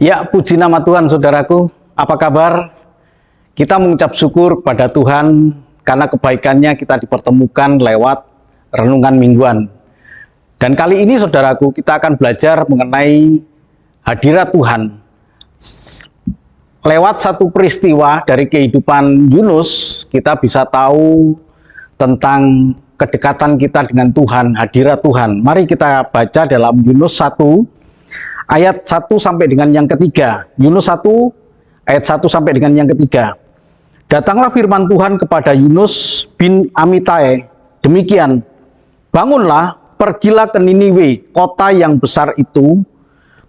Ya, puji nama Tuhan saudaraku. Apa kabar? Kita mengucap syukur kepada Tuhan karena kebaikannya kita dipertemukan lewat renungan mingguan. Dan kali ini saudaraku, kita akan belajar mengenai hadirat Tuhan. Lewat satu peristiwa dari kehidupan Yunus, kita bisa tahu tentang kedekatan kita dengan Tuhan, hadirat Tuhan. Mari kita baca dalam Yunus 1 ayat 1 sampai dengan yang ketiga. Yunus 1 ayat 1 sampai dengan yang ketiga. Datanglah firman Tuhan kepada Yunus bin Amitai, demikian, bangunlah, pergilah ke Niniwe, kota yang besar itu,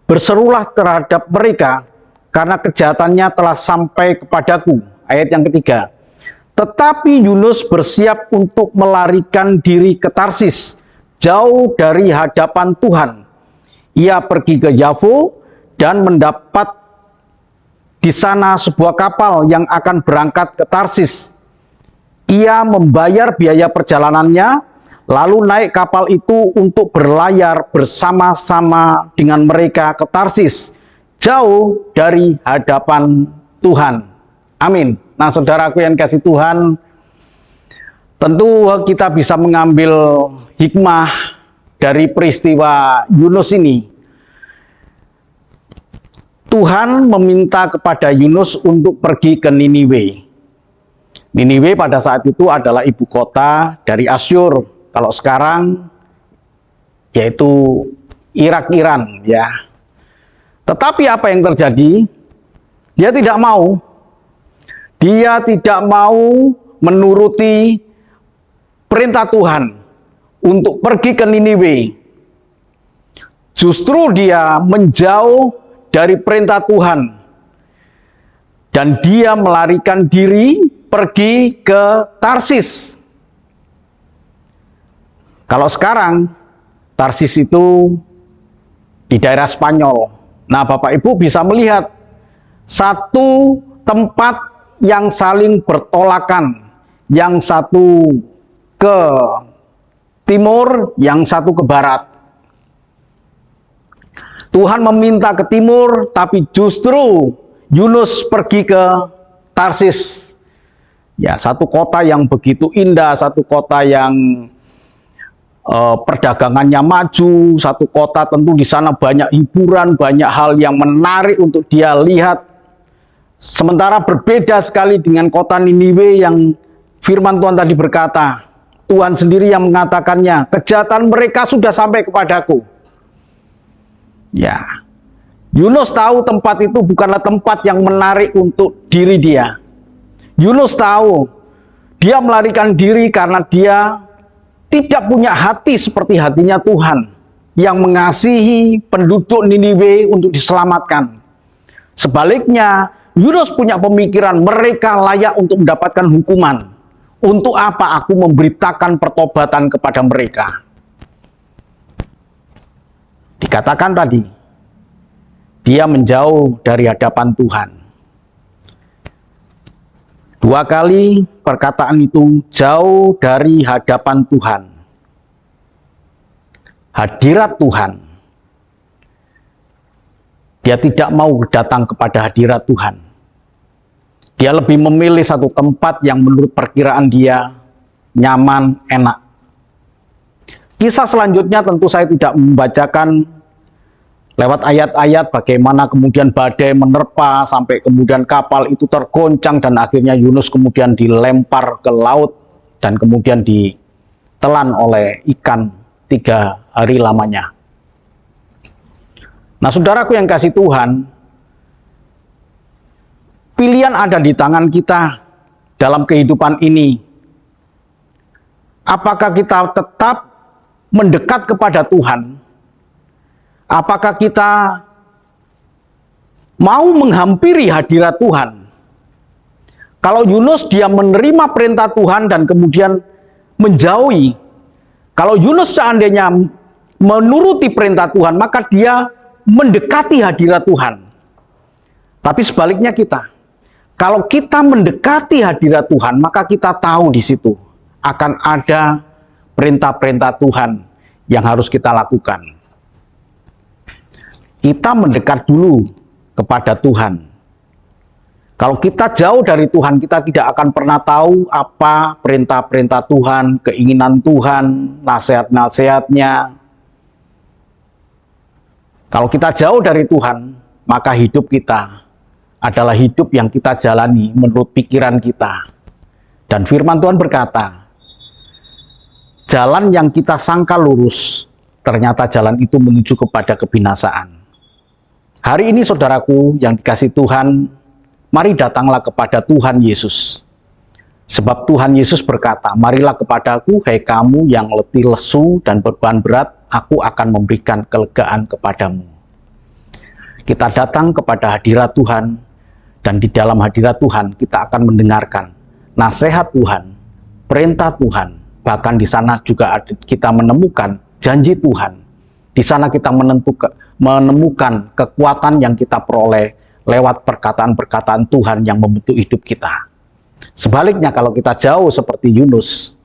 berserulah terhadap mereka, karena kejahatannya telah sampai kepadaku. Ayat yang ketiga. Tetapi Yunus bersiap untuk melarikan diri ke Tarsis, jauh dari hadapan Tuhan. Ia pergi ke Yafo dan mendapat di sana sebuah kapal yang akan berangkat ke Tarsis. Ia membayar biaya perjalanannya, lalu naik kapal itu untuk berlayar bersama-sama dengan mereka ke Tarsis, jauh dari hadapan Tuhan. Amin. Nah, saudaraku yang kasih Tuhan, tentu kita bisa mengambil hikmah dari peristiwa Yunus ini. Tuhan meminta kepada Yunus untuk pergi ke Niniwe. Niniwe pada saat itu adalah ibu kota dari Asyur. Kalau sekarang yaitu Irak, Iran, ya. Tetapi apa yang terjadi? Dia tidak mau. Dia tidak mau menuruti perintah Tuhan untuk pergi ke Niniwe. Justru dia menjauh dari perintah Tuhan. Dan dia melarikan diri pergi ke Tarsis. Kalau sekarang, Tarsis itu di daerah Spanyol. Nah, Bapak Ibu bisa melihat satu tempat yang saling bertolakan. Yang satu ke timur, yang satu ke barat. Tuhan meminta ke timur, tapi justru Yunus pergi ke Tarsis. Ya, satu kota yang begitu indah, satu kota yang perdagangannya maju, satu kota tentu di sana banyak hiburan, banyak hal yang menarik untuk dia lihat. Sementara berbeda sekali dengan kota Niniwe yang firman Tuhan tadi berkata, Tuhan sendiri yang mengatakannya, kejahatan mereka sudah sampai kepadaku. Ya, Yunus tahu tempat itu bukanlah tempat yang menarik untuk diri dia. Yunus tahu dia melarikan diri karena dia tidak punya hati seperti hatinya Tuhan yang mengasihi penduduk Niniwe untuk diselamatkan. Sebaliknya, Yunus punya pemikiran mereka layak untuk mendapatkan hukuman. Untuk apa aku memberitakan pertobatan kepada mereka? Dikatakan tadi, dia menjauh dari hadapan Tuhan. Dua kali perkataan itu, jauh dari hadapan Tuhan. Hadirat Tuhan. Dia tidak mau datang kepada hadirat Tuhan. Dia lebih memilih satu tempat yang menurut perkiraan dia nyaman, enak. Kisah selanjutnya tentu saya tidak membacakan lewat ayat-ayat bagaimana kemudian badai menerpa sampai kemudian kapal itu tergoncang dan akhirnya Yunus kemudian dilempar ke laut dan kemudian ditelan oleh ikan 3 hari lamanya. Nah, saudaraku yang kasih Tuhan, pilihan ada di tangan kita dalam kehidupan ini. Apakah kita tetap mendekat kepada Tuhan? Apakah kita mau menghampiri hadirat Tuhan? Kalau Yunus dia menerima perintah Tuhan dan kemudian menjauhi. Kalau Yunus seandainya menuruti perintah Tuhan, maka dia mendekati hadirat Tuhan. Tapi sebaliknya kita, kalau kita mendekati hadirat Tuhan, maka kita tahu di situ akan ada perintah-perintah Tuhan yang harus kita lakukan. Kita mendekat dulu kepada Tuhan. Kalau kita jauh dari Tuhan, kita tidak akan pernah tahu apa perintah-perintah Tuhan, keinginan Tuhan, nasihat-nasihatnya. Kalau kita jauh dari Tuhan, maka hidup kita adalah hidup yang kita jalani menurut pikiran kita. Dan firman Tuhan berkata, jalan yang kita sangka lurus, ternyata jalan itu menuju kepada kebinasaan. Hari ini saudaraku yang dikasihi Tuhan, mari datanglah kepada Tuhan Yesus. Sebab Tuhan Yesus berkata, marilah kepadaku, hai kamu yang letih lesu dan beban berat, aku akan memberikan kelegaan kepadamu. Kita datang kepada hadirat Tuhan, dan di dalam hadirat Tuhan kita akan mendengarkan nasihat Tuhan, perintah Tuhan. Bahkan di sana juga kita menemukan janji Tuhan. Di sana kita menemukan kekuatan yang kita peroleh lewat perkataan-perkataan Tuhan yang membentuk hidup kita. Sebaliknya kalau kita jauh seperti Yunus,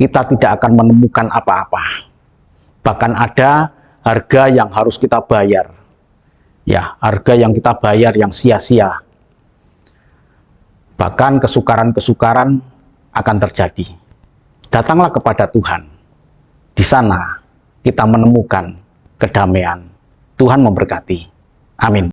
kita tidak akan menemukan apa-apa. Bahkan ada harga yang harus kita bayar. Ya, harga yang kita bayar yang sia-sia. Bahkan kesukaran-kesukaran akan terjadi. Datanglah kepada Tuhan. Di sana kita menemukan kedamaian. Tuhan memberkati. Amin.